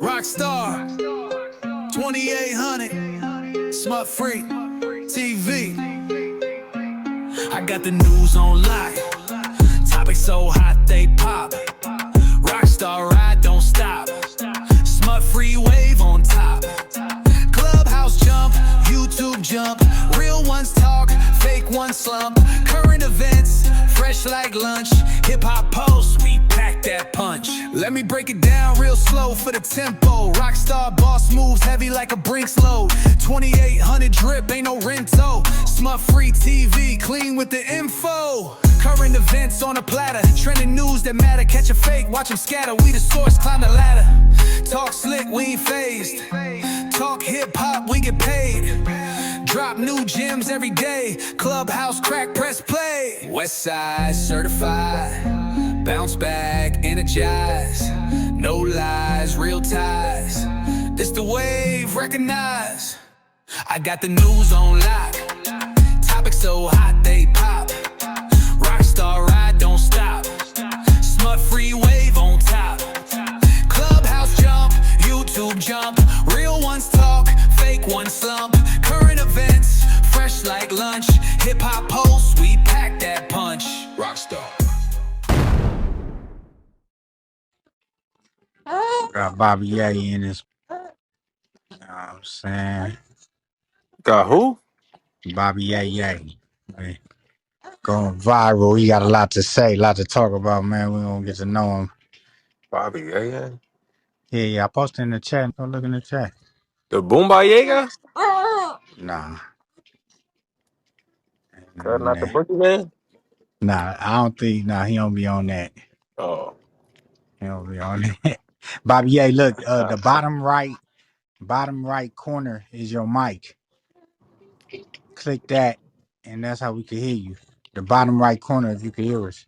Rocstar, 2800, smut free, TV. I got the news on lock. Topics so hot they pop. Rockstar ride, don't stop. Smut free wave on top. Clubhouse jump, YouTube jump. Real ones talk, fake ones slump. Current events, fresh like lunch. Hip hop posts, we pack that punch. Let me break it down real slow for the tempo. Rockstar boss moves heavy like a Brinks load. 2800 drip, ain't no rento. Smut free TV, clean with the info. Current events on a platter. Trending news that matter. Catch a fake, watch them scatter. We the source, climb the ladder. Talk slick, we ain't phased. Talk hip hop, we get paid. Drop new gems every day. Clubhouse crack, press play. Westside certified. Bounce back, energize. No lies, real ties. This the wave, recognize. I got the news on lock. Topics so hot they pop. Rockstar ride, don't stop. Smut free wave on top. Clubhouse jump, YouTube jump. Real ones talk, fake ones slump. Current events, fresh like lunch. Hip hop posts, we pack that punch. Rockstar. Got Bobby Ye in his. You know what I'm saying? Got who? Bobby Ye. Hey, going viral. He got a lot to say, a lot to talk about, man. We're gonna get to know him. Bobby Yaga. Yeah. I posted in the chat. Go look in the chat. The Boomba Yaga? Nah. That not the Bookie man? Nah, I don't think. Nah, he don't be on that. Oh. He don't be on that. Bobby Ye, look. The bottom right corner is your mic. Click that, and that's how we can hear you. The bottom right corner, if you can hear us.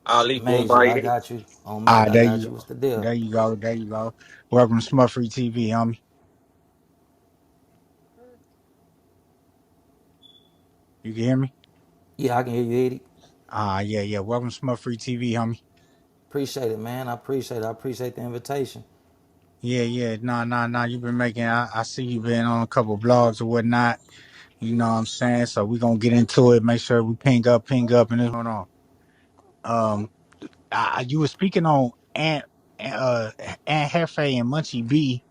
Ali Major, Boomba I Yaga. got you. On Mike, I There got you you. go. What's the deal? There you go. There you go. Welcome to Smut Free TV, homie. You can hear me? Yeah, I can hear you, Eddie. Yeah. Welcome to Smut Free TV, homie. Appreciate it, man. I appreciate it. I appreciate the invitation. Yeah. Nah. You've been making. I see you been on a couple blogs or whatnot. You know what I'm saying? So we gonna get into it. Make sure we ping up, and this going on. You were speaking on uh, Ant Jefe and Munchie B.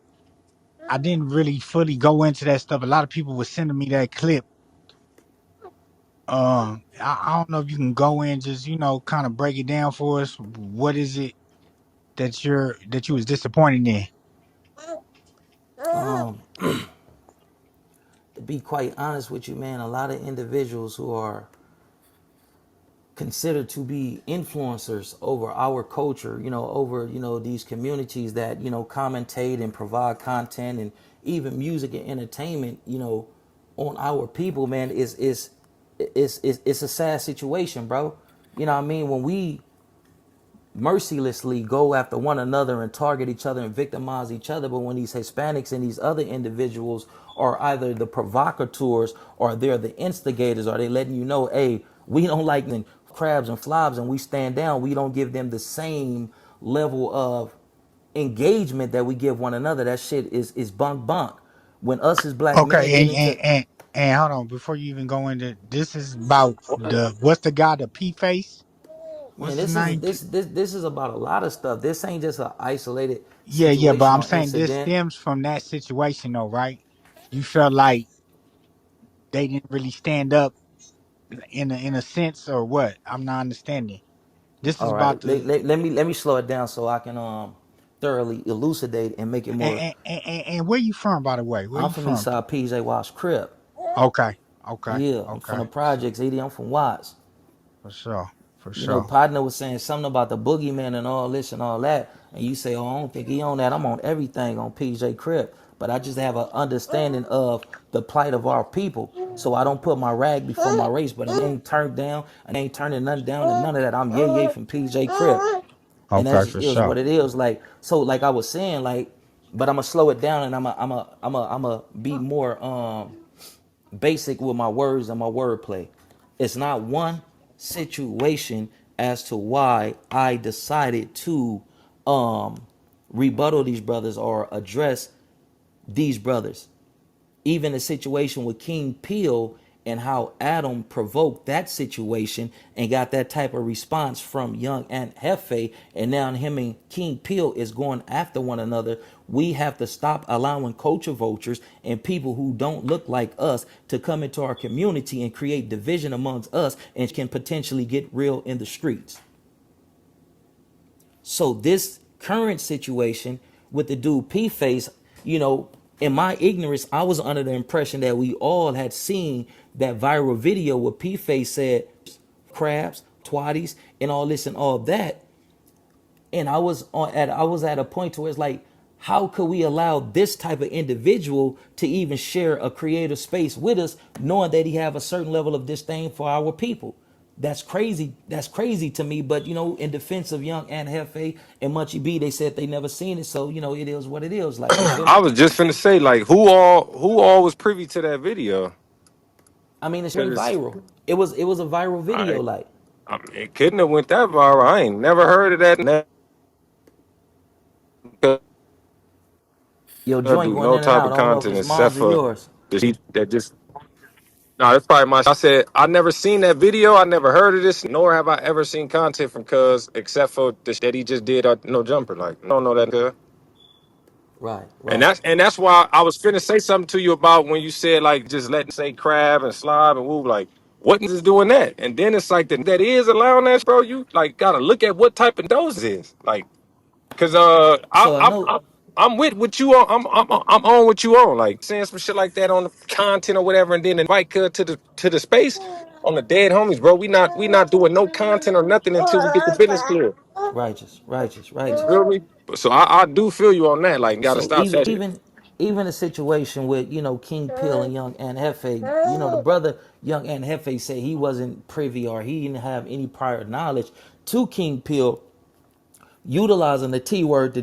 I didn't really fully go into that stuff. A lot of people were sending me that clip. I don't know if you can go in, just kind of break it down for us. What is it that you was disappointed in? Um, to be quite honest with you, man, a lot of individuals who are considered to be influencers over our culture, over, these communities that, commentate and provide content and even music and entertainment, on our people, man, it's a sad situation, bro. You know what I mean? When we mercilessly go after one another and target each other and victimize each other. But when these Hispanics and these other individuals are either the provocateurs or they're the instigators, or they letting you know, hey, we don't like crabs and flobs and we stand down, we don't give them the same level of engagement that we give one another. That shit is bunk. When us as black men Okay, get and into, hold on before you even go into this is about what's the guy, the P face? man, What's his name? this is about a lot of stuff. This ain't just an isolated Yeah, but situation I'm or saying this incident. stems from that situation though, right? You felt like they didn't really stand up in a sense, or what? I'm not understanding. This is All about right, the let me slow it down so I can thoroughly elucidate and make it more. and where you from, by the way? Where I'm you from from? Eastside PJ Wash Crip. Okay, Yeah, I'm from the projects, Edie. I'm from Watts. for sure, for You know, sure. partner was saying something about the boogeyman and all this and all that, and you say, "Oh, I don't think he on that." I'm on everything on PJ Crip, but I just have an understanding of the plight of our people, so I don't put my rag before my race. But it ain't turned down, and ain't turning nothing down, and none of that. I'm YayYay from PJ Crip, and that's Okay, just for is sure. what it is. Like so, like I was saying, like, but I'm gonna slow it down, and I'm a be more basic with my words and my wordplay. It's not one situation as to why I decided to rebuttal these brothers or address these brothers. Even the situation with King Peel and how Adam provoked that situation and got that type of response from young Ant Jefe, and now him and King Peel is going after one another. We have to stop allowing culture vultures and people who don't look like us to come into our community and create division amongst us and can potentially get real in the streets. So this current situation with the dude P Face, you know, in my ignorance, I was under the impression that we all had seen that viral video where P Face said crabs, twatties, and all this and all that. And I was at a point to where it's like, how could we allow this type of individual to even share a creative space with us, knowing that he have a certain level of disdain for our people? That's crazy. That's crazy to me. But you know, in defense of young Ant Jefe and Munchie B, they said they never seen it. So you know, it is what it is. Like, you feel I me? was just finna say, like, who all was privy to that video? I mean, it's That very is, viral. It was a viral video. I, Like, I mean, it couldn't have went that viral. I ain't never heard of that. Never your joint do going no in and type out. of I don't know if content it's except mine's or for yours. the sheet that just. No, that's probably my. I said I never seen that video. I never heard of this, nor have I ever seen content from Cuz except for the that he just did. No jumper. Like, I don't know that. Cuz. Right, And right. that's why I was finna say something to you about when you said like just letting say crab and slob and woo, like what is doing that? And then it's like that is allowing that, bro. You like gotta look at what type of dose it is, like because So I know. I'm with what you on. I'm on what you on, like saying some shit like that on the content or whatever, and then invite Cud to the space on the dead homies, bro. We not doing no content or nothing until we get the business clear. Righteous, righteous, You righteous. feel me? So I do feel you on that. Like, gotta So stop even that shit. even even a situation with King Pill and Young Ant Hefe, the brother Young Ant Hefe said he wasn't privy or he didn't have any prior knowledge to King Pill utilizing the T word to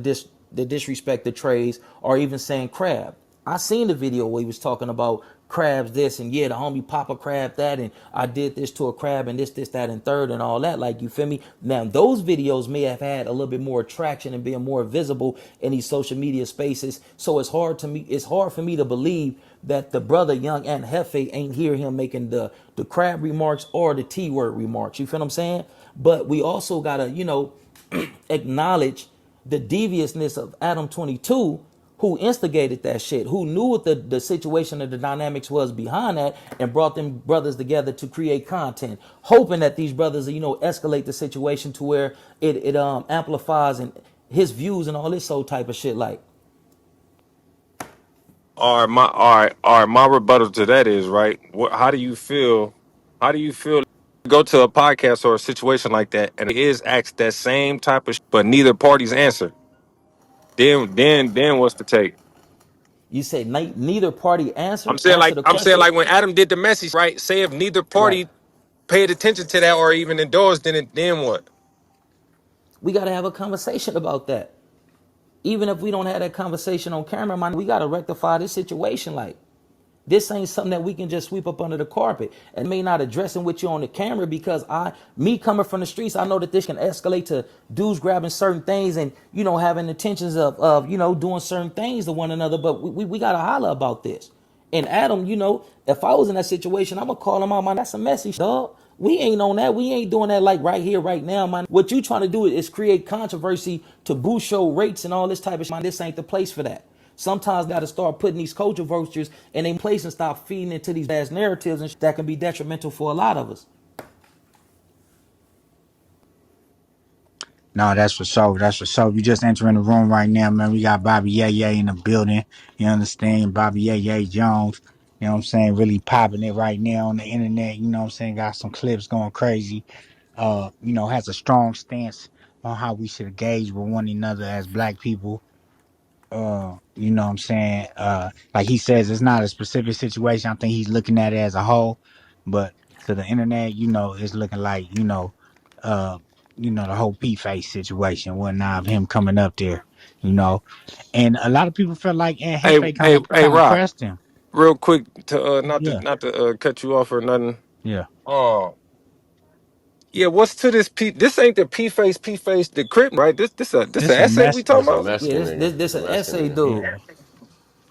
disrespect the trades or even saying crab. I seen the video where he was talking about crabs this and yeah, the homie Papa crab that and I did this to a crab and this, that, and third and all that. Like, you feel me? Now those videos may have had a little bit more traction and being more visible in these social media spaces. So it's hard for me to believe that the brother Young Ant Hefe ain't hear him making the crab remarks or the T word remarks. You feel what I'm saying? But we also gotta, acknowledge the deviousness of Adam 22, who instigated that shit, who knew what the situation and the dynamics was behind that, and brought them brothers together to create content, hoping that these brothers, escalate the situation to where it amplifies and his views and all this old type of shit. Like, All right. My rebuttal to that is right. How do you feel? How do you feel? Go to a podcast or a situation like that, and it is asked that same type of, but neither party's answer. Then what's the take? you say neither party I'm answer saying answer like the I'm saying question. like when Adam did the message, right? Say if neither Right. party paid attention to that or even endorsed, then what? We got to have a conversation about that. Even if we don't have that conversation on camera, man, we got to rectify this situation. Like, this ain't something that we can just sweep up under the carpet. And may not addressing with you on the camera because me coming from the streets, I know that this can escalate to dudes grabbing certain things and, having intentions of doing certain things to one another. But we got to holler about this. And Adam, if I was in that situation, I'm going to call him out, man. That's a message, dog. We ain't on that. We ain't doing that like right here, right now, man. What you trying to do is create controversy to boost show rates and all this type of shit. Man, this ain't the place for that. Sometimes got to start putting these culture vultures in a place and stop feeding into these ass narratives and that can be detrimental for a lot of us. No, that's for sure. That's for sure. You just entering the room right now, man. We got Bobby YayYay in the building. You understand? Bobby YayYay Jones. You know what I'm saying? Really popping it right now on the internet. You know what I'm saying? Got some clips going crazy. Has a strong stance on how we should engage with one another as black people. You know what I'm saying? Like he says, it's not a specific situation. I think he's looking at it as a whole, but to the internet, it's looking like, uh, the whole P face situation, whatnot of him coming up there, you know. And a lot of people felt like Aunt Hey, Hefe hey, hey, kind of Rock. pressed him. Real quick to not to Yeah, not to cut you off or nothing. yeah. Um, Yeah, what's to this P? This ain't the P face, the crip, right? This a This a essay we talking Mexican. This a about? Yeah, Mexican nigga. this A an Mexican essay, nigga. dude. Yeah.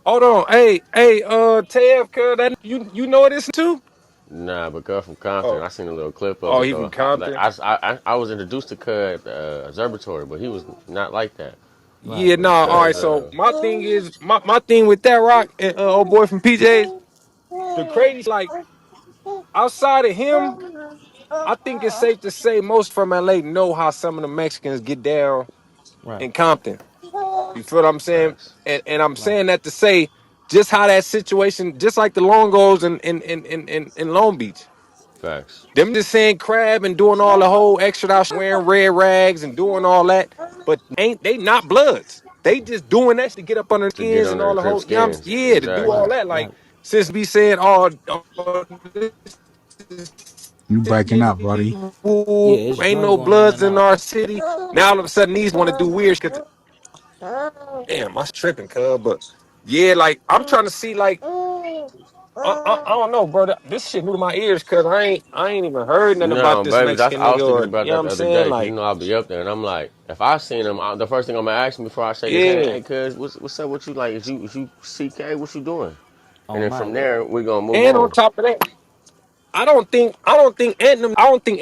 Hold on, hey, Tev, cuz that you know this too? Nah, but Cud from Compton. Oh, I seen a little clip of oh, it he from though. Like Compton. I was introduced to Cud Observatory, but he was not like that. Yeah, Right. nah. All right. Cuz So my thing is my thing with that Rock and old boy from PJs. The crazy like outside of him, I think it's safe to say most from LA know how some of the Mexicans get down Right. in Compton. You feel what I'm saying? facts, And I'm Right. saying that to say just how that situation, just like the Longos in Long Beach. facts. Them just saying crab and doing all the whole extra out wearing red rags and doing all that, but ain't they not bloods? They just doing that to get up under the To get skins and under all the the crib whole, you know what I'm skins, saying? Yeah, to do all exactly. Right. that. Like Right. since we saying, oh this You breaking up, buddy. Yeah, people it's ain't Jones no going in bloods and in out. our city. Now all of a sudden these want to do weird shit. Damn, I was tripping, cuz. But yeah, like I'm trying to see, like I don't know, bro. This shit new to my ears, cuz I ain't even heard nothing about No, this baby, Mexican I was nigga, thinking or about you know what that I'm the other saying? day because Like, I'll be up there and I'm like, if I seen him, the first thing I'm gonna ask him before I shake his hand, yeah. hey, cuz, what's up with you? Like, is you CK? What you doing? And On then from Mike. there we gonna move And on on. top of that, I don't think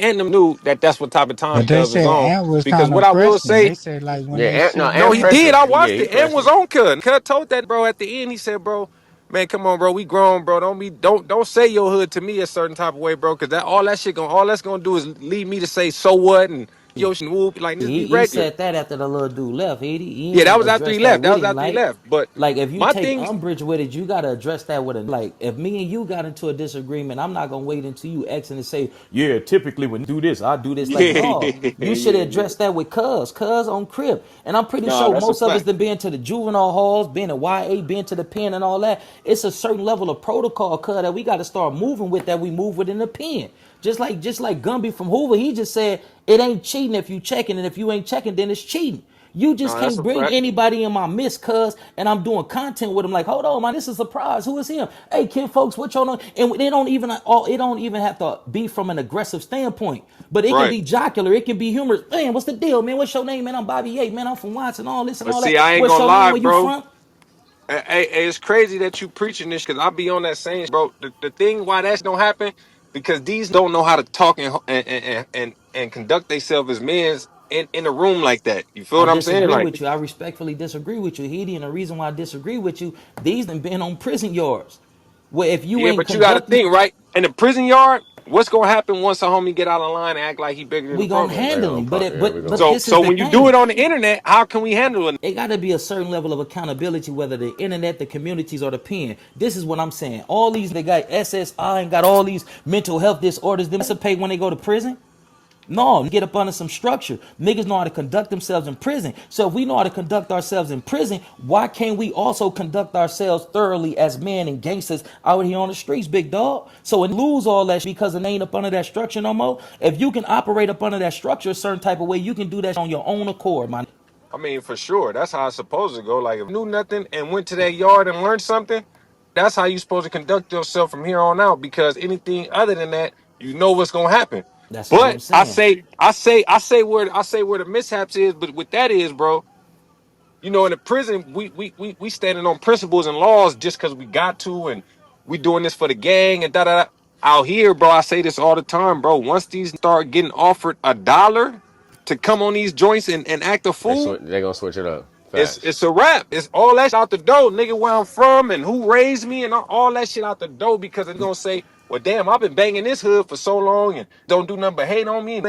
Anthem knew that that's what type of time But they Cub is said on. Ant was Because kind what of I will pressing. say, They said like when Yeah, they and no, see no, and he him. did. pressing. I Yeah, watched he it. Ant was pressing. on Cub. Cub told that bro at the end. He said, "Bro, man, come on, bro. We grown, bro. Don't say your hood to me a certain type of way, bro. Because that all that's gonna do is lead me to say so what and yo and whoop like just be He regular." said that after the little dude left. He Yeah, that ain't was after he addressed that left. That with was him. after he left. But Like if you my take thing, umbrage with it, you gotta address that with a like. If me and you got into a disagreement, I'm not gonna wait until you X and say, yeah, typically when you do this, I do this. Like, yeah, no, yeah, you should yeah. address that with cuz on crib. And I'm pretty Nah, sure that's a most of us fact. that been to the juvenile halls, been to YA, been to the pen and all that. It's a certain level of protocol, cuz that we gotta start moving with that we move within the pen. Just like Gumby from Hoover, he just said it ain't cheating if you checking, and if you ain't checking, then it's cheating. You just Nah, that's can't a bring fact. anybody in my midst, cuz, and I'm doing content with them. Like, hold on, man, this is a surprise. Who is him? Hey, kid, folks, what y'all know? And they don't even it don't even have to be from an aggressive standpoint, but it can Right. be jocular. It can be humorous. Man, what's the deal, man? What's your name, man? I'm Bobby Yates, man. I'm from Watson, all this and But all see, that. I ain't What's gonna your name? lie, Where you bro. from? It's crazy that you preaching this because I be on that same, bro. The thing why that's don't happen because these don't know how to talk and conduct themselves as men in a room like that. You feel I what I'm saying? disagree Like, with you. I respectfully disagree with you, Heedy. And the reason why I disagree with you, these done been on prison yards. Where if you yeah, ain't but you got to conducting, think, right? In the prison yard, what's gonna happen once a homie get out of line and act like he bigger than the we gonna program? They handle gonna him. But pop. it, Yeah, we but gonna. So, this is so the when you do thing. it on the internet, how can we handle it? It got to be a certain level of accountability, whether the internet, the communities, or the pen. This is what I'm saying. All these they got SSI and got all these mental health disorders. They participate when they go to prison. No, get up under some structure. Niggas know how to conduct themselves in prison. So if we know how to conduct ourselves in prison, why can't we also conduct ourselves thoroughly as men and gangsters out here on the streets, big dog? So and lose all that because it ain't up under that structure no more. If you can operate up under that structure a certain type of way, you can do that on your own accord, man. I mean, for sure. That's how it's supposed to go. Like, if you knew nothing and went to that yard and learned something, that's how you supposed to conduct yourself from here on out. Because anything other than that, you know what's gonna happen. That's all I'm But saying. I say where the mishaps is. But with that is, bro, you know, in the prison, we standing on principles and laws just because we got to, and we doing this for the gang and da da. Da. Out here, bro, I say this all the time, bro. Once these start getting offered $1 to come on these joints and act a fool, they gonna switch it up. it's Facts. it's a wrap. It's all that shit out the door, nigga. Where I'm from and who raised me and all that shit out the door because it's gonna say, well, damn, I've been banging this hood for so long and don't do nothing but hate on me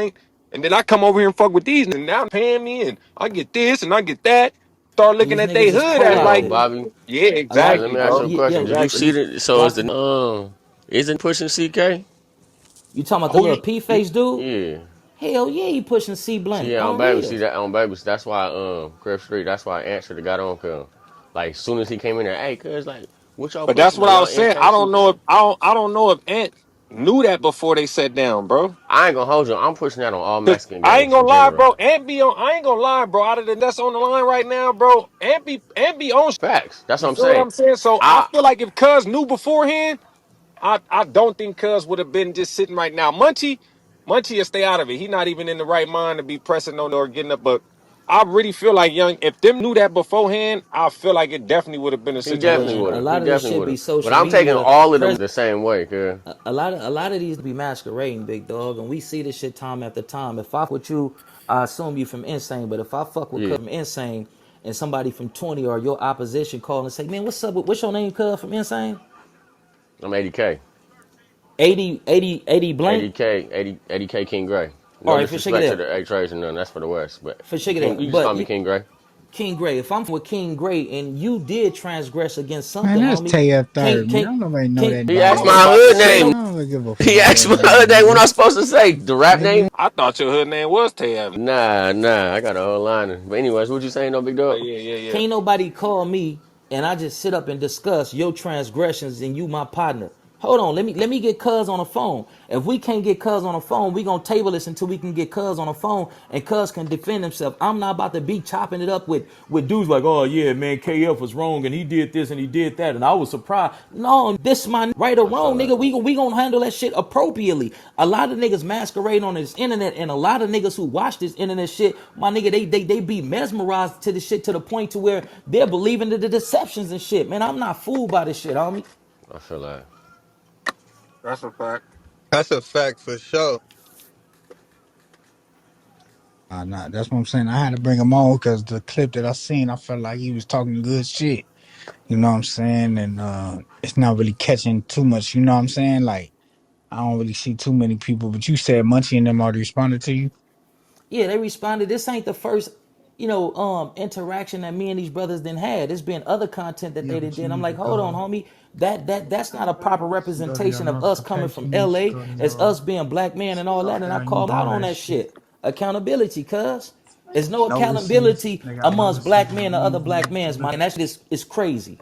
and then I come over here and fuck with these and now paying me and I get this and I get that. Start looking These at they niggas is hood as Yo, like, co-opted. Bobby. yeah, A lot Let exactly, me ask you bro. a yeah, question. Did you Exactly. see the? So is Rock the isn't pushing CK? you talking about the Who little P face dude? Yeah. Hell yeah, he pushing C See blunt that on on baby. See real. that on baby. That's why Crib Street. That's why I answered the got on cuz. Like soon as he came in there, hey, cuz like, what y'all but that's pushing what on? I Y'all was saying. I don't know if MKCK? I don't know if Ant knew that before they sat down, bro. I ain't gonna hold you. I'm pushing that on all Cause Mexican I ain't gangs gonna in lie, general. bro. I ain't gonna lie, bro. Out of the that's on the line right now, bro. And be on. Facts. That's what You I'm feel what saying. I'm saying? So I I feel like if Cuz knew beforehand, I don't think Cuz would have been just sitting right now. Munchie, Munchie will stay out of it. He not even in the right mind to be pressing on or getting up. But I really feel like young. If them knew that beforehand, I feel like it definitely would have been a He definitely situation Man, would a where have. He lot of this definitely shit would be have. But social I'm taking media. all of them the same way, cuz. A lot of these be masquerading, big dog, and we see this shit time after time. If I fuck with you, I assume you from Insane, but if I fuck with Yeah. Cuz from Insane and somebody from 20 or your opposition call and say, man, what's up? What's your name, Cuz from Insane? I'm 80K. 80 blank. 80K, 80K King Gray. All No right, for sugar disrespect to that, the A-Trays and none. That's for the West. But for sugar King, that. you just But call me King Gray. King Gray, if I'm with King Gray and you did transgress against Man, something, that's homie, TF can't third, man. can't Don't nobody know can't. that He I asked nigga. was my about to hood say. name. I don't give a He fuck asked about my that hood name. What I nigga. was supposed to say? The rap name? Nigga, I thought your hood name was Tab. Nah. I got a whole line. But anyways, what you saying, no big Oh, dog? yeah. Can't nobody call me and I just sit up and discuss your transgressions and you my partner. Hold on, let me get Cuz on the phone. If we can't get Cuz on the phone, we gonna table this until we can get Cuz on the phone and Cuz can defend himself. I'm not about to be chopping it up with dudes like, oh yeah, man, KF was wrong and he did this and he did that and I was surprised. No, this my right or I feel wrong, that. nigga. We gonna handle that shit appropriately. A lot of niggas masquerade on this internet, and a lot of niggas who watch this internet shit, my nigga, they be mesmerized to the shit to the point to where they're believing the deceptions and shit. Man, I'm not fooled by this shit, homie. I feel that. That's a fact. That's a fact for sure. nah, that's what I'm saying. I had to bring him on because the clip that I seen, I felt like he was talking good shit. You know what I'm saying? And it's not really catching too much. You know what I'm saying? Like I don't really see too many people. But you said Munchie and them already responded to you. Yeah, they responded. This ain't the first, interaction that me and these brothers done had. There's been other content that Yeah, they done but you did. I'm need to like, hold on, go. homie. That's not a proper Go to your representation of us coming from notifications. LA Go to as your us being black men and all that. And I how you called do out all on that that shit. shit. Accountability, cuz. There's no Notices. accountability They got amongst notices black and men or other black reviews. men's, man. And that shit is crazy.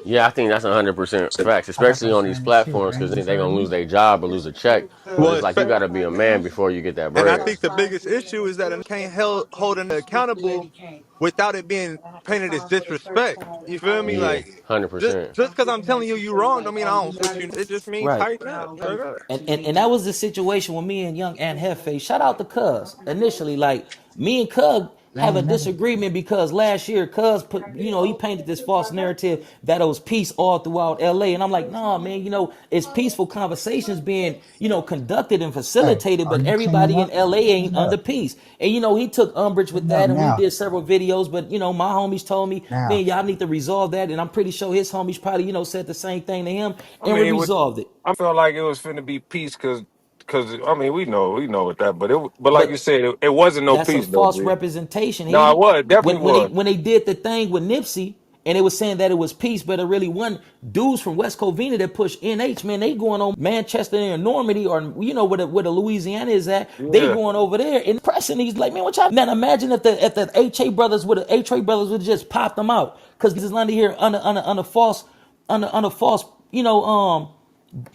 Yeah, I think that's 100% facts, I got especially that on these same shit. platforms because Ain't they just think they're heard going to me. lose their job or lose a check. But Well, it's it's like you fa- got to be a man before you get that and I bread. think the biggest issue is that it can't hold an accountable without it being painted as disrespect. You feel me? Yeah, Like just 100%. just because I'm telling you you wrong, don't mean I don't with you. It just means Right. tighten up, straight up. And that was the situation with me and young Ant Jefe. Shout out to Cuz. Initially, like me and Cuz They have a ain't never. disagreement because last year Cuz put, he painted this false narrative that it was peace all throughout LA. And I'm like, nah, man, it's peaceful conversations being, conducted and Hey, facilitated, are but you cleaning everybody in up? LA ain't Clean under up. peace. And he took umbrage with Clean up that, and we now. did several videos, but my homies told me, Now. man, y'all need to resolve that. And I'm pretty sure his homies probably, said the same thing to him, I and we mean, with resolved it. I felt like it was finna be peace because I mean we know with that, but like you But said, it wasn't no that's a peace though, false G. representation. No, it He was, it definitely when they was. when they did the thing with Nipsey and it was saying that it was peace, but it really wasn't. Dudes from West Covina that push NH, man, they going on Manchester and Normandy or where the Louisiana is at. They Yeah. going over there and pressing these like, man, what y'all? Now imagine if the HA brothers would have just popped them out because this is under here under false under false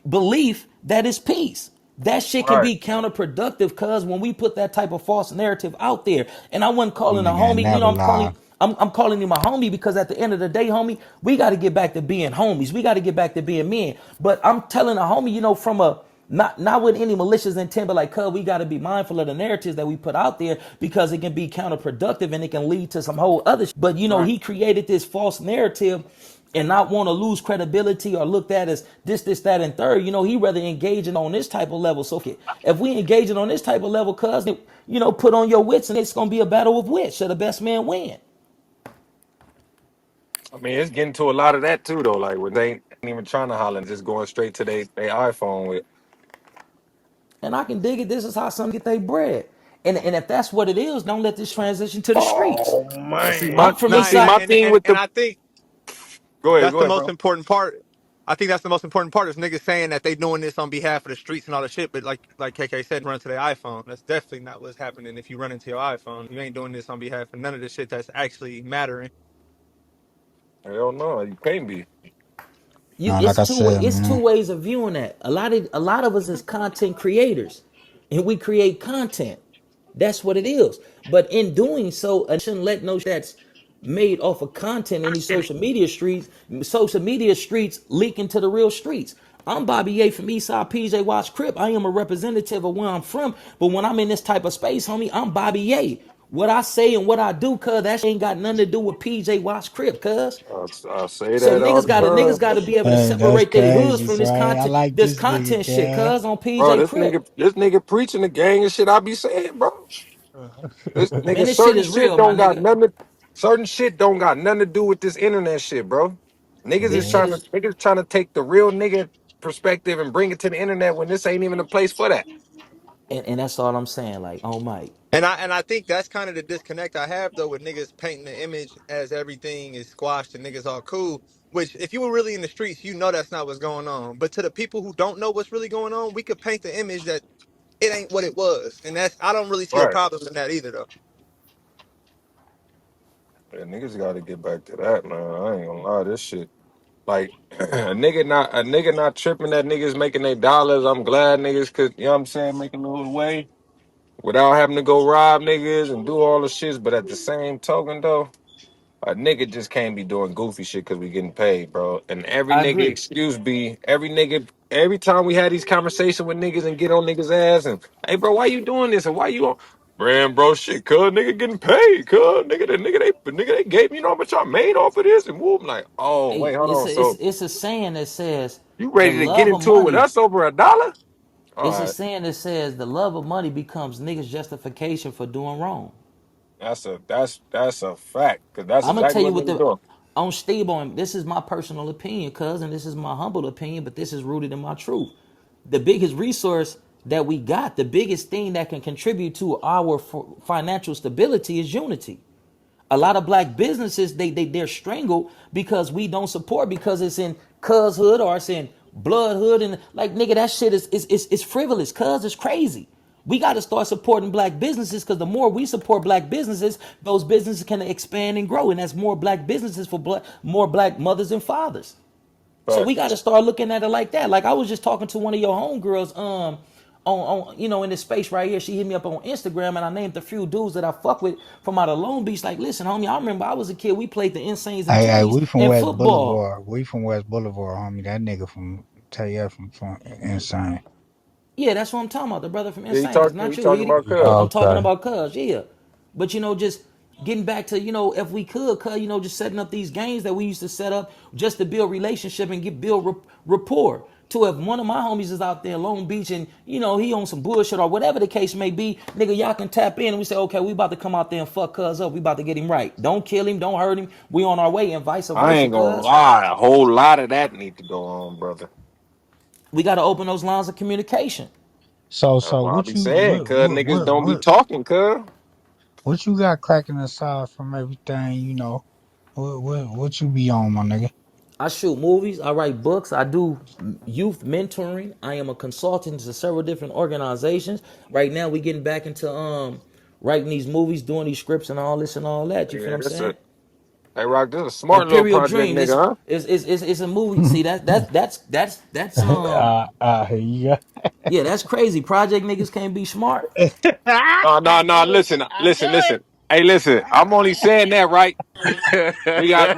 belief that is peace. That shit can Right. be counterproductive cuz when we put that type of false narrative out there. And I wasn't Them calling a nigga ain't homie, never lied. I'm calling him a homie because at the end of the day, homie, we got to get back to being homies. We got to get back to being men. But I'm telling a homie, from a not with any malicious intent, but like, cuz we got to be mindful of the narratives that we put out there because it can be counterproductive and it can lead to some whole other But Right. he created this false narrative and not want to lose credibility or looked at as this, that, and third. He rather engaging on this type of level. So if we engaging on this type of level, cuz, put on your wits and it's gonna be a battle of wits. So the best man win. I mean, it's getting to a lot of that too, though. Like, when they ain't even trying to holler, and just going straight to their iPhone with. And I can dig it. This is how some get their bread. And if that's what it is, don't let this transition to the streets. Oh man. I'm from But Nah, see, and inside. my and thing and, with and the I think go that's the ahead, most bro. important part. I think that's the most important part is niggas saying that they doing this on behalf of the streets and all the shit. But like KK said, run to their iPhone. That's definitely not what's happening. If you run into your iPhone, you ain't doing this on behalf of none of the shit that's actually mattering. Hell no, you can't be. You Nah, like it's I two said, it's two man. ways of viewing that. A lot of us is content creators and we create content. That's what it is. But in doing so, I shouldn't let no that's made off of content in these social media streets leak into the real streets. I'm Bobby Ye from Eastside PJ Watch Crip. I am a representative of where I'm from. But when I'm in this type of space, homie, I'm Bobby Ye. What I say and what I do, cuz that shit ain't got nothing to do with PJ Watch Crip, cuz. I say So that all niggas the gotta time. niggas gotta be able to That's separate their hoods crazy, from Sway. I like this this nigga, content shit, cuz. cuz on Bro, PJ Crip. this nigga preaching the gang and shit I be saying, bro. This Man, nigga, this shit certain is shit real, my don't got nigga. nothing to, certain shit don't got nothing to do with this internet shit, bro. This shit is Niggas trying to take the real nigga perspective and bring it to the internet when this ain't even a place for that. and that's all I'm saying. Like, oh Mike. And I think that's kind of the disconnect I have though with niggas painting the image as everything is squashed and niggas all cool. Which if you were really in the streets, you know that's not what's going on. But to the people who don't know what's really going on, we could paint the image that it ain't what it was. And that's I don't really see a Right. problem in that either though. Yeah, niggas got to get back to that, man. I ain't gonna lie, this shit. Like a nigga not tripping that niggas making their dollars. I'm glad niggas could, you know what I'm saying, make a little way without having to go rob niggas and do all the shits. But at the same token, though, a nigga just can't be doing goofy shit because we getting paid, bro. And every I nigga agree. excuse be every nigga. Every time we had these conversations with niggas and get on niggas' ass and hey, bro, why you doing this and why you on? Brand, bro, shit, cuz nigga getting paid, cuz nigga they gave me, you know how much I made off of this and move. I'm like, oh wait, Hey, hold on. So it's a saying that says you the ready to get love of into it with money. us over $1? All It's a right, saying that says the love of money becomes niggas' justification for doing wrong. that's a fact because that's I'm gonna exactly tell you what what niggas the doing. on stable, and this is my personal opinion, cousin. This is my humble opinion, but this is rooted in my truth. The biggest resource that we got, the biggest thing that can contribute to our financial stability is unity. A lot of black businesses they're strangled because we don't support because it's in cuz hood or it's in blood hood and like nigga that shit is frivolous cuz it's crazy. We got to start supporting black businesses because the more we support black businesses, those businesses can expand and grow, and that's more black businesses for more black mothers and fathers. So we got to Facts. start looking at it like that. Like I was just talking to one of your homegirls, on in this space right here. She hit me up on Instagram, and I named a few dudes that I fuck with from out of Long Beach. Like, listen, homie, I remember I was a kid. We played the Insanes and Hey, Twenties we from in West football. Boulevard. We from West Boulevard, homie. That nigga from tell you from insane. Yeah, that's what I'm talking about. The brother from Yeah, Insanes, not you you, talking Edie. about Yeah, cuz. I'm talking okay. about Cuz, yeah. But just getting back to if we could, Cuz, just setting up these games that we used to set up just to build relationship and build rapport. To if one of my homies is out there in Long Beach and he on some bullshit or whatever the case may be, nigga, y'all can tap in and we say, okay, we about to come out there and fuck Cuz up. We about to get him right. Don't kill him, don't hurt him. We on our way and vice I versa, ain't gonna Cuz. lie, a whole lot of that need to go on, brother. We got to open those lines of communication. So That's what I what be you saying, cuz niggas don't be what talking, cuz. what you got cracking aside from everything? What you be on, my nigga? I shoot movies. I write books. I do youth mentoring. I am a consultant to several different organizations. Right now, we getting back into writing these movies, doing these scripts, and all this and all that. You feel Yeah, what I'm this saying? a hey Rock, this a smart little Imperial project, Dreams. nigga, huh? It's a movie. See that's Here you go. yeah, that's crazy. Project niggas can't be smart. No, listen, I knew listen, it. listen. Hey, listen, I'm only saying that, right? We got a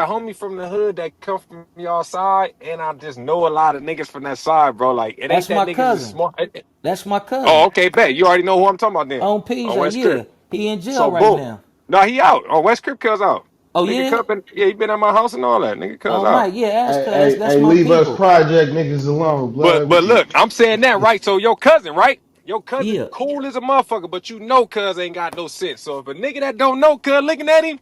homie from the hood that come from y'all side, and I just know a lot of niggas from that side, bro. Like it ain't That's that my niggas is cousin. smart. That's my Oh, cousin. okay, bet. You already know who I'm talking about then. On On PJ, West Crip. yeah. He in jail So right boom. now. No, he out. On West Crip cuz out. Oh Nigga yeah? cupping, yeah, he been at my house and all that. Nigga cuz Oh out. Mike, yeah, ask Hey, cuz. hey, That's hey, my leave us people. project niggas alone, But blood. but look, I'm saying that right. So your cousin, right? Your cousin Yeah. cool as a motherfucker, but you know cuz ain't got no sense. So if a nigga that don't know cuz looking at him,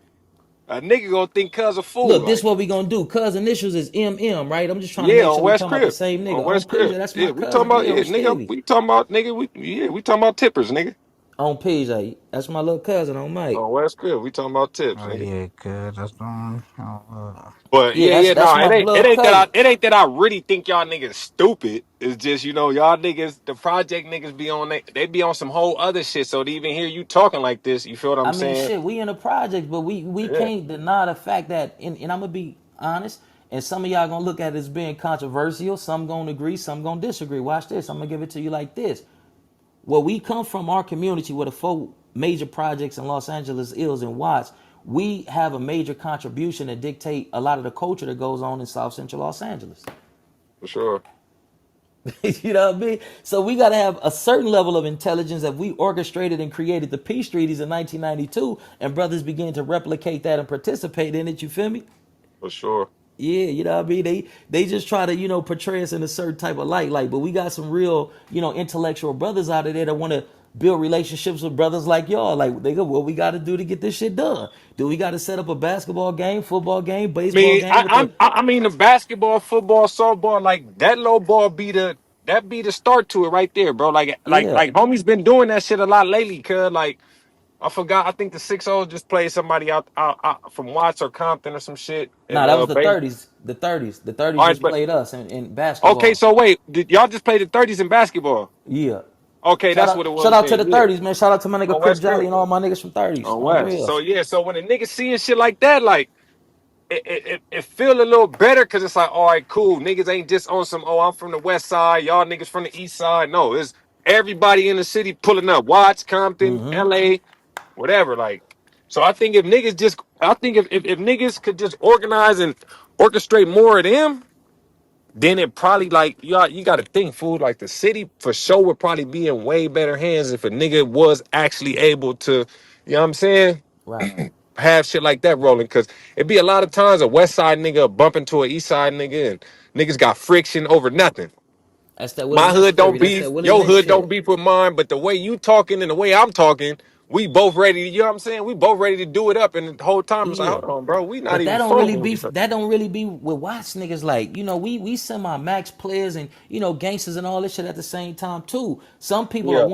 a nigga gonna think cuz a fool. Look, this Like, what we gonna do. Cuz initials is MM, right? I'm just trying to yeah, make on sure we West talking about the Crib. same nigga. On On West PJ, Crib. that's my Yeah, we talking cousin. about Yeah, yeah, on nigga. Stevie. We talking about nigga, we talking about tippers, nigga. On PJ, that's my little cousin. On Mike. On West Crib, we talking about tips, Oh nigga. yeah, cuz that's the one. But Yeah, yeah, that's yeah, that's no, my blood cousin. it ain't that I really think y'all niggas stupid. It's just y'all niggas, the project niggas be on they be on some whole other shit. So to even hear you talking like this, you feel what I I'm mean, saying? shit, we in a project, but we Yeah. can't deny the fact that, and I'm gonna be honest, and some of y'all gonna look at it as being controversial. Some gonna agree, some gonna disagree. Watch this. I'm gonna give it to you like this. Where we come from, our community, where the four major projects in Los Angeles is and Watts, we have a major contribution to dictate a lot of the culture that goes on in South Central Los Angeles. For sure. You know what I mean? So we got to have a certain level of intelligence. If we orchestrated and created the peace treaties in 1992, and brothers began to replicate that and participate in it, you feel me? For sure. Yeah, you know what I mean? They just try to, portray us in a certain type of light. Like, but we got some real, intellectual brothers out of there that want to build relationships with brothers like y'all. Like they go, what we got to do to get this shit done? Do we got to set up a basketball game, football game, I baseball mean, game with the I mean, the basketball, football, softball, like that low ball be the start to it right there, bro. yeah. Homie's been doing that shit a lot lately. Cause like I forgot, I think the 6-0 just played somebody out from Watts or Compton or some shit. Nah, And that was the base. 30s. The 30s All right, just but played us in okay, basketball. so wait, did y'all just play the 30s in basketball? Yeah. Okay, Shout that's what it out, shout was out to the then. Yeah, 30s, man. Shout out to my nigga on Crip West Jolly Crip. and all my niggas from 30s. On On the West. real. So yeah, so when a nigga seeing shit like that, like it feel a little better because it's like, all right, cool. Niggas ain't just on some, oh, I'm from the west side, y'all niggas from the east side. No, it's everybody in the city pulling up. Watts, Compton, LA, whatever. Like, so I think if niggas could just organize and orchestrate more of them, then it probably like you got to think, food. Like the city for sure would probably be in way better hands if a nigga was actually able to, you know what I'm saying? Right. Have shit like that rolling because it'd be a lot of times a west side nigga bump into a east side nigga and niggas got friction over nothing. That's that Willie My Lynch hood don't theory. That's that beef, Willie your Lynch hood don't shit. beef with mine, but the way you talking and the way I'm talking, we both ready to, you know what I'm saying? We both ready to do it up and the whole time it's like, Yeah. hold on, bro, we not But even that don't really fucking with be each other. that don't really be with Watts niggas. Like, we semi max players and gangsters and all this shit at the same time too. Some people are Yeah,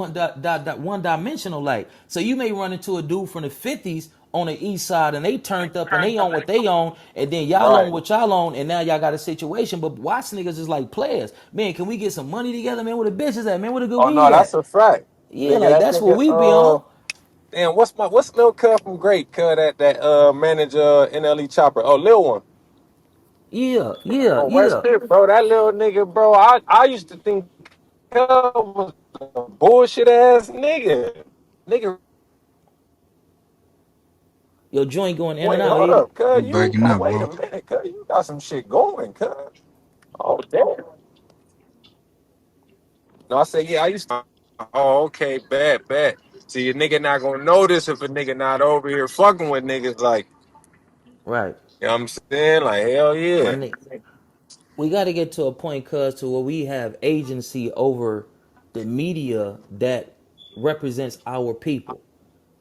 one dimensional. Like, so you may run into a dude from the 50s on the east side and they turned up and they own what they own, and then y'all own right. what y'all own, and now y'all got a situation. But Watts niggas is like players. Man, can we get some money together, man? Where the bitches at, man? Where the good Oh no, weed that's at? a fact. Yeah, Nigga, like that that's what nigga, we be on. damn, what's Lil Cub from Great Cud that manage NLE Chopper? Oh, Lil one. Yeah, yeah, Oh, West yeah. Pip, bro. That little nigga, bro. I used to think Cub was a bullshit ass nigga. Nigga, Your joint going in and wait, out, hold 80. up, cuz You you. breaking Oh, up, wait a bro. minute, cuz you got some shit going, cuz. Oh, damn. No, I said, yeah, I used to. Oh, okay, bet. See, a nigga not gonna notice if a nigga not over here fucking with niggas like, Right. you know what I'm saying? Like, hell My yeah. nigga. We got to get to a point, cuz, to where we have agency over the media that represents our people.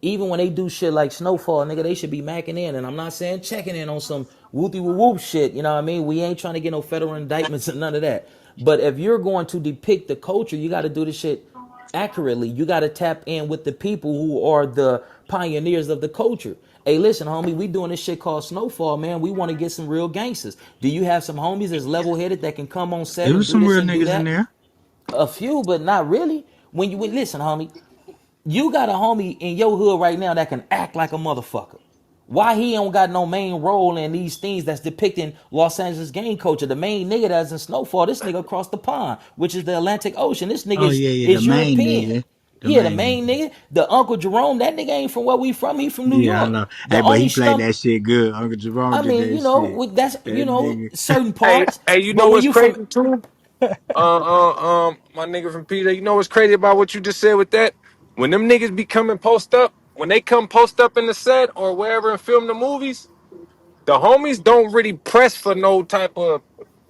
Even when they do shit like Snowfall, nigga, they should be macking in. And I'm not saying checking in on some whoopty whoop whoop shit. You know what I mean? We ain't trying to get no federal indictments and none of that. But if you're going to depict the culture, you got to do this shit accurately. You got to tap in with the people who are the pioneers of the culture. Hey, listen, homie, we doing this shit called Snowfall, man. We want to get some real gangsters. Do you have some homies that's level headed that can come on set There and was do some this real and do niggas in that? there. A few, but not really. Listen, homie, you got a homie in your hood right now that can act like a motherfucker. Why he don't got no main role in these things that's depicting Los Angeles gang culture? The main nigga that's in Snowfall, this nigga across the pond, which is the Atlantic Ocean. This nigga Oh is, yeah, yeah, the is main European. nigga. The Yeah, the main main nigga. nigga, the Uncle Jerome, that nigga ain't from where we from. He from New Yeah, I York. know. The Hey, but only he played stump, that shit good. Uncle Jerome I did mean, that shit. that's That nigga. certain Hey, parts. hey, you know But when what's you from, crazy too? My nigga from PJ, you know what's crazy about what you just said with that? When them niggas be coming post up, when they come post up in the set or wherever and film the movies, the homies don't really press for no type of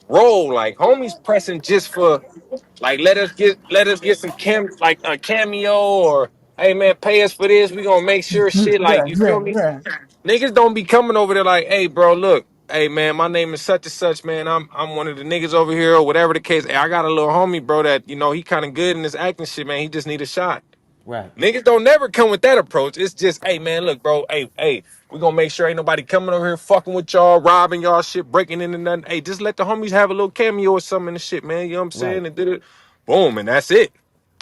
role. Like homies pressing just for like let us get some like a cameo or hey man, pay us for this. We gonna make sure shit like you feel me? Niggas don't be coming over there like, hey, bro, look, hey, man, my name is such and such, man. I'm one of the niggas over here, or whatever the case. Hey, I got a little homie, bro, that he kind of good in this acting shit, man. He just need a shot. right. Niggas don't never come with that approach. It's just, hey, man, look, bro, hey, we gonna make sure ain't nobody coming over here fucking with y'all, robbing y'all shit, breaking into nothing. Hey, just let the homies have a little cameo or something in the shit, man. You know what I'm Right. saying? And did it, boom, and that's it.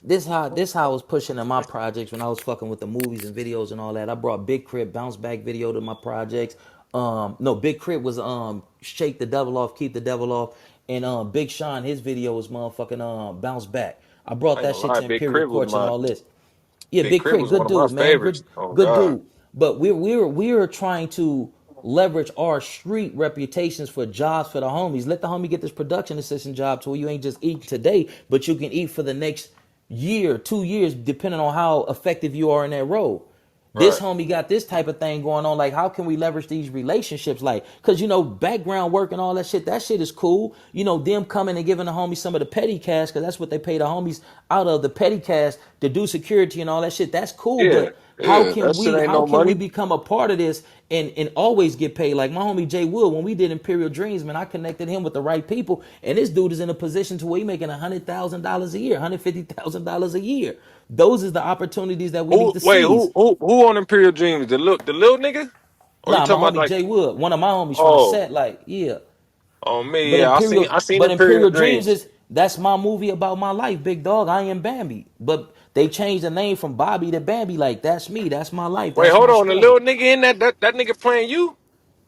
This how I was pushing in my projects when I was fucking with the movies and videos and all that. I brought Big Crip bounce back video to my projects. No, Big Crip was shake the devil off, keep the devil off, and Big Sean his video was motherfucking bounce back. I brought I ain't that gonna shit lie, to Big Imperial Crib was Courts and my all this. Yeah, Big Big Crib Crit, was one good of my dude, man, favorites. good Oh good God. dude. But we're trying to leverage our street reputations for jobs for the homies. Let the homie get this production assistant job to where you ain't just eat today, but you can eat for the next year, 2 years, depending on how effective you are in that role. This Right. homie got this type of thing going on. Like, how can we leverage these relationships? Like, cause background work and all that shit is cool. Them coming and giving the homies some of the petty cash, cause that's what they pay the homies out of the petty cash to do security and all that shit. That's cool. Yeah. But how Yeah. can That shit we ain't how no can we money. become a part of this and always get paid? Like my homie Jay Wood, when we did Imperial Dreams, man, I connected him with the right people, and this dude is in a position to where he making $100,000 a year, $150,000 a year. Those is the opportunities that we need Who? to Wait. seize. Who on Imperial Dreams? The little nigga? Or you Nah, my talking about homie like? Jay Wood, one of my homies from the Oh. set, like, yeah. Oh me. But Yeah. I seen Imperial Imperial Dreams Dreams. is that's my movie about my life, big dog. I am Bambi. But they changed the name from Bobby to Bambi. Like, that's me. That's my life. Wait. That's Hold my on. The struggle. little nigga in that nigga playing you?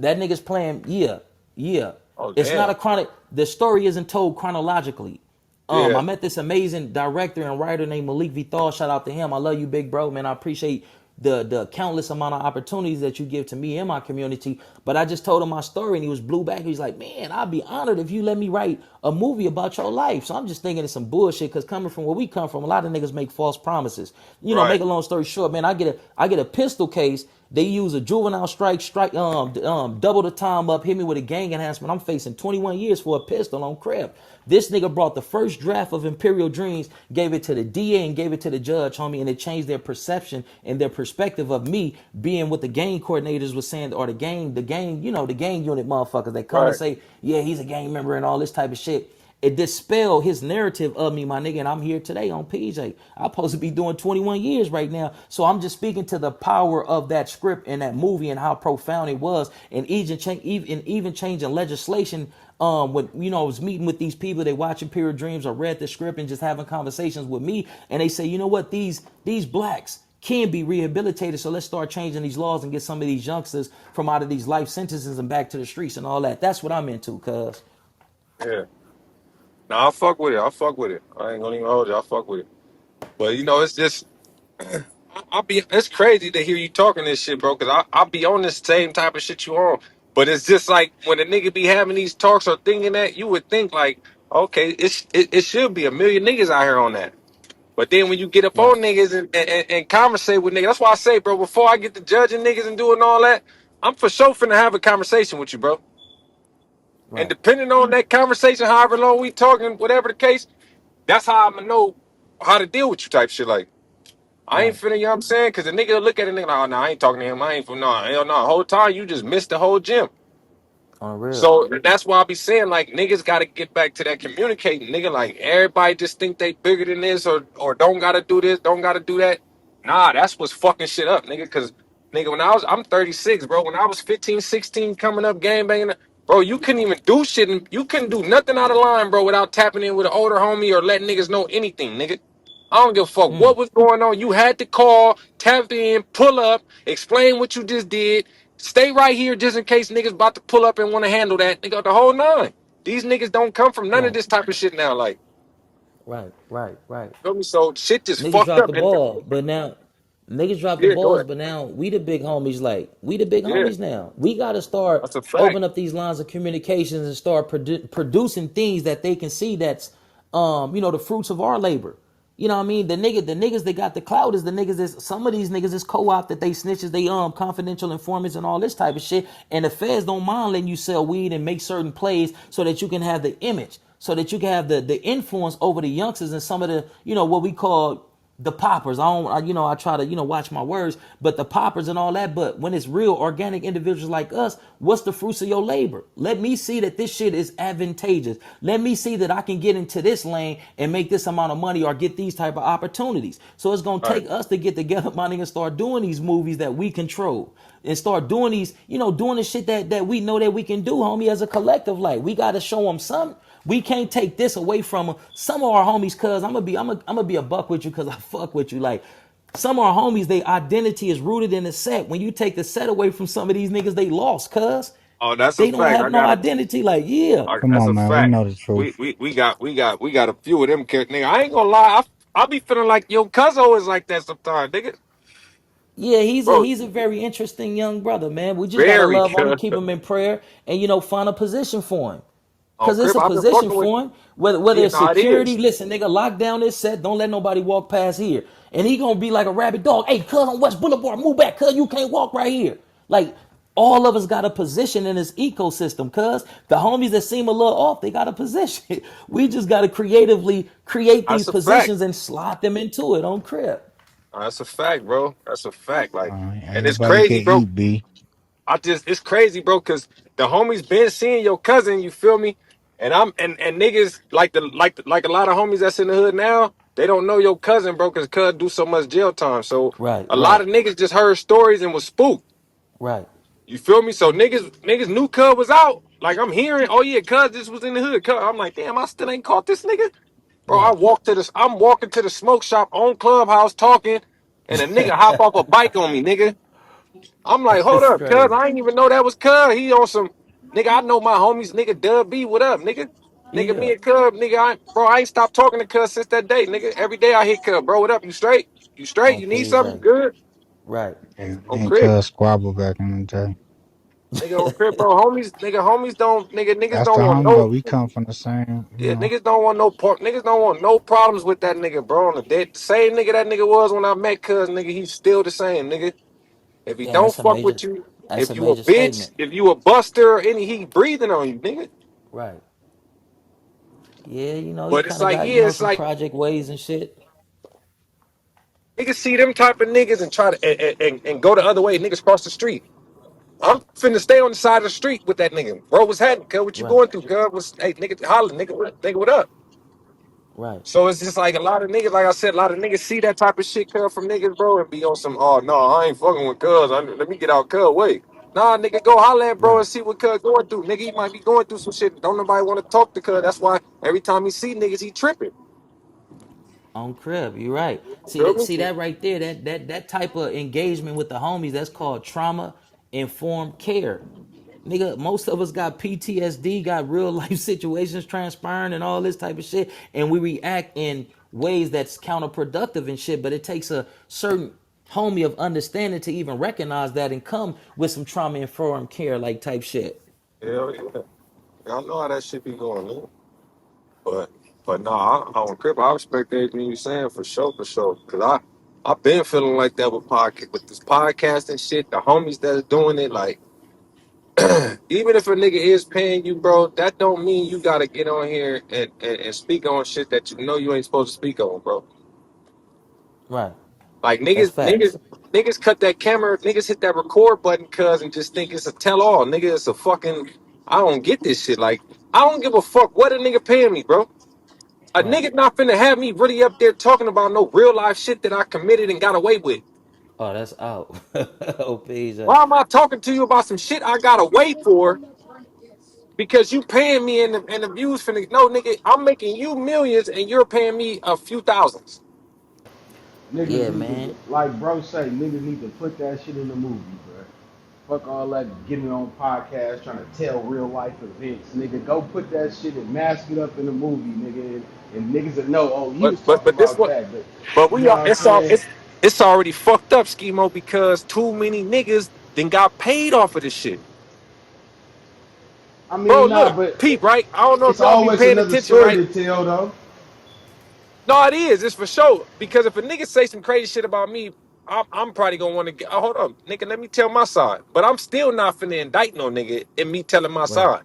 That nigga's playing, yeah, yeah. Oh It's not damn. a chronic. The story isn't told chronologically. I Yeah. met this amazing director and writer named Malik Vithal. Shout out to him. I love you, big bro, man. I appreciate the countless amount of opportunities that you give to me and my community. But I just told him my story, and he was blew back. He's like, man, I'd be honored if you let me write a movie about your life. So I'm just thinking it's some bullshit, because coming from where we come from, a lot of niggas make false promises. Right. Make a long story short, man, I get a pistol case. They use a juvenile double the time up, hit me with a gang enhancement. I'm facing 21 years for a pistol on crib. This nigga brought the first draft of Imperial Dreams, gave it to the DA and gave it to the judge, homie, and it changed their perception and their perspective of me being what the gang coordinators was saying, or the gang unit motherfuckers. They come and Right. say, yeah, he's a gang member and all this type of shit. It dispelled his narrative of me, my nigga, and I'm here today on PJ. I'm supposed to be doing 21 years right now. So I'm just speaking to the power of that script and that movie and how profound it was, and even changing legislation. When I was meeting with these people, they watch Imperial Dreams or read the script and just having conversations with me, and they say, you know what, these blacks can be rehabilitated. So let's start changing these laws and get some of these youngsters from out of these life sentences and back to the streets and all that. That's what I'm into, cuz. Yeah. Nah, I fuck with it. I fuck with it. I ain't gonna even hold you. I fuck with it. But it's just I'll be. It's crazy to hear you talking this shit, bro. Cause I'll be on this same type of shit you on. But it's just like when a nigga be having these talks or thinking that, you would think like, okay, it should be a million niggas out here on that. But then when you get up Right, on niggas and conversate with niggas, that's why I say, bro, before I get to judging niggas and doing all that, I'm for sure finna have a conversation with you, bro. And right, depending on that conversation, however long we talking, whatever the case, that's how I'm gonna know how to deal with you type shit. Like, I ain't right. finna, you know what I'm saying? Because the nigga will look at a nigga like, oh, no, I ain't talking to him. I ain't from, no, hell no. Whole time, you just missed the whole gym. On the real. So that's why I be saying, like, niggas got to get back to that communicating. Nigga, like, everybody just think they bigger than this or don't got to do this, don't got to do that. Nah, that's what's fucking shit up, nigga. Because, nigga, I'm 36, bro. When I was 15, 16, coming up, gang banging, bro, you couldn't even do shit. You couldn't do nothing out of line, bro, without tapping in with an older homie or letting niggas know anything, nigga. I don't give a fuck what was going on. You had to call, tap in, pull up, explain what you just did. Stay right here just in case niggas about to pull up and want to handle that. Nigga, the whole nine. These niggas don't come from none of Right, this type of shit now. Like, right. feel me? So shit just Niggas fucked dropped the up. And ball, but now niggas dropped the yeah, go balls, ahead. but now we the big homies. Like, we the big Yeah, homies now. We got to start that's a fact. open up these lines of communications and start producing things that they can see. That's the fruits of our labor. You know what I mean? The niggas that got the clout is the niggas that some of these niggas is co-op, that they snitches, they confidential informants and all this type of shit. And the feds don't mind letting you sell weed and make certain plays so that you can have the image, so that you can have the influence over the youngsters and some of the, what we call the poppers. I try to, watch my words, but the poppers and all that. But when it's real organic individuals like us, what's the fruits of your labor? Let me see that this shit is advantageous. Let me see that I can get into this lane and make this amount of money or get these type of opportunities. So it's gonna All right. take us to get together, my nigga, and start doing these movies that we control and start doing these, doing the shit that we know that we can do, homie, as a collective. Like, we got to show them something. We can't take this away from them. Some of our homies, cuz I'm gonna be a buck with you, cuz I fuck with you. Like, some of our homies, their identity is rooted in the set. When you take the set away from some of these niggas, they lost, cuz Oh, that's a they don't fact. have no identity. Like, yeah. Come That's on, a man. We fact. know the We truth. we we got we got we got a few of them characters. Nigga, I ain't gonna lie. I be feeling like yo, Cuzzo is like that sometimes, nigga. Yeah, bro. he's a very interesting young brother, man. We just gotta Very love on him, good. keep him in prayer, and find a position for him. On Cause it's Crip, a I've been position fucking with. for him. Whether Yeah, it's no, it security, is. listen, nigga, lock down this set. Don't let nobody walk past here. And he gonna be like a rabid dog. Hey, cuz on West Boulevard, move back, cuz you can't walk right here. Like all of us got a position in this ecosystem, cuz the homies that seem a little off, they got a position. We just gotta creatively create these That's a fact. positions and slot them into it on Crib. That's a fact, bro. That's a fact. Like, Ain't and it's nobody can crazy, bro. eat, B. It's crazy, bro, because the homies been seeing your cousin. You feel me? And and niggas like a lot of homies that's in the hood now. They don't know your cousin, bro, because cuz do so much jail time. So Right, a lot right, of niggas just heard stories and was spooked. right. You feel me? So niggas knew cuz was out. Like I'm hearing, oh yeah, cuz this was in the hood. Cuz I'm like, damn, I still ain't caught this nigga. Bro, Right. I'm walking to the smoke shop on Clubhouse talking, and a nigga hop off a bike on me, nigga. I'm like, hold That's up, cuz crazy. I ain't even know that was cuz. He on some nigga. I know my homies, nigga. Dub B, what up, nigga? Nigga, Yeah. me and cuz, nigga. I ain't stopped talking to cuz since that day, nigga. Every day I hit cuz, bro. What up? You straight? You straight? On You need something? You PJ. good? Right. On And crib, cuz squabble back in the day. nigga. On crib, bro. Homies don't, niggas That's don't the want homie though. no. We come from the same, Yeah, niggas don't want no part. Niggas don't want no problems with that nigga, bro. On the dead, same nigga that nigga was when I met cuz, nigga. He's still the same, nigga. If he Damn, don't fuck with you, that's if a you a major bitch, statement. if you a buster or any, he breathing on you, nigga. Right. Yeah, he But it's kind of like, got, yeah, it's some like project ways and shit. niggas see them type of niggas and try to and go the other way. Niggas cross the street. I'm finna stay on the side of the street with that nigga. Bro, what's happening? Cuz what you Right. going through? Cuz was hey nigga holler, nigga, what up? Right. So it's just like a lot of niggas, like I said, a lot of niggas see that type of shit come from niggas, bro, and be on some, oh no, I ain't fucking with cuz. Let me get out cuz. Wait. Nah, nigga, go holler at bro Right. and see what cuz going through. Nigga, he might be going through some shit. Don't nobody want to talk to cuz. That's why every time he see niggas, he tripping. On Crib, you're right. See Feel that me? see that right there, that type of engagement with the homies, that's called trauma informed care. Nigga, most of us got PTSD, got real life situations transpiring and all this type of shit, and we react in ways that's counterproductive and shit. But it takes a certain homie of understanding to even recognize that and come with some trauma informed care like type shit. Hell yeah. I know how that shit be going, man. But nah, I don't crip. I respect everything you saying for sure, for sure. Cause I've been feeling like that with this podcast and shit. The homies that are doing it, like even if a nigga is paying you, bro, that don't mean you gotta get on here and speak on shit that you know you ain't supposed to speak on, bro. Right. Like That's facts. niggas cut that camera, niggas hit that record button, cuz, and just think it's a tell all. Nigga, it's a fucking. I don't get this shit. Like, I don't give a fuck what a nigga paying me, bro. A Right. nigga not finna have me really up there talking about no real life shit that I committed and got away with. Oh, that's out. Oh, PJ. Why am I talking to you about some shit I got away for because you paying me and the views finna. No, nigga, I'm making you millions and you're paying me a few thousands. Niggas Yeah, need to, man. like bro say, niggas need to put that shit in the movie, bro. Fuck all that getting on podcasts trying to tell real life events, nigga. Go put that shit and mask it up in the movie, nigga. And niggas that know, oh, he was talking But this about what. that, but But you we know are what I'm saying? it's already fucked up, schemo, because too many niggas then got paid off of this shit. I Bro, mean, nah, look, but peep, right? I don't know if it's y'all be always paying another attention, story right? to tell, though. No, it is. It's for sure. Because if a nigga say some crazy shit about me, I'm probably gonna want to get. Oh, hold up, nigga. Let me tell my side. But I'm still not finna indict no nigga in me telling my Right. side.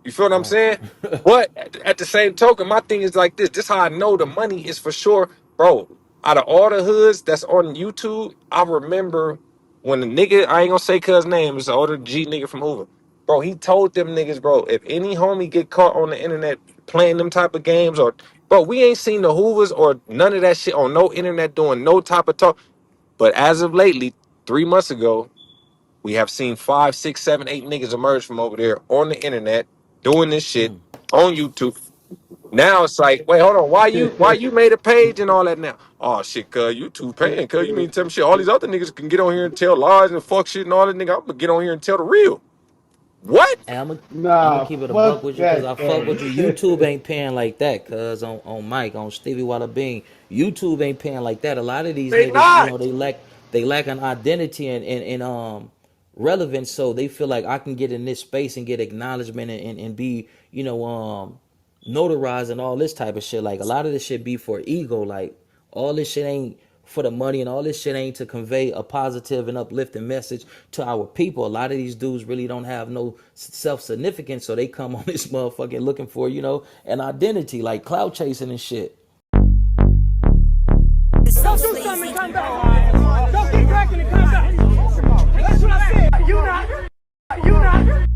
You feel what I'm Right. saying? But at the same token, my thing is like this. This how I know the money is for sure, bro. Out of all the hoods that's on YouTube, I remember when the nigga, I ain't gonna say cuz name, it's the older G nigga from Hoover. Bro, he told them niggas, bro, if any homie get caught on the internet playing them type of games or bro, we ain't seen the Hoovers or none of that shit on no internet doing no type of talk. But as of lately, 3 months ago, we have seen five, six, seven, eight niggas emerge from over there on the internet doing this shit on YouTube. Now it's like, wait, hold on, why you made a page and all that now? Oh shit, cuz YouTube paying, cuz you mean tell me shit. All these other niggas can get on here and tell lies and fuck shit and all that nigga. I'm gonna get on here and tell the real. What? Hey, I'm gonna Nah, keep it a buck fuck with you because I that, fuck with though. you. YouTube ain't paying like that, cuz on Mike, on Stevie Walla Bean. YouTube ain't paying like that. A lot of these They niggas, not. they lack they lack an identity and relevance, so they feel like I can get in this space and get acknowledgement and be, notarized and all this type of shit. Like a lot of this shit be for ego. Like all this shit ain't for the money, and all this shit ain't to convey a positive and uplifting message to our people. A lot of these dudes really don't have no self-significance, so they come on this motherfucking looking for, an identity, like clout chasing and shit. Don't do something and come back. Don't keep cracking and come back. That's what I said. You not.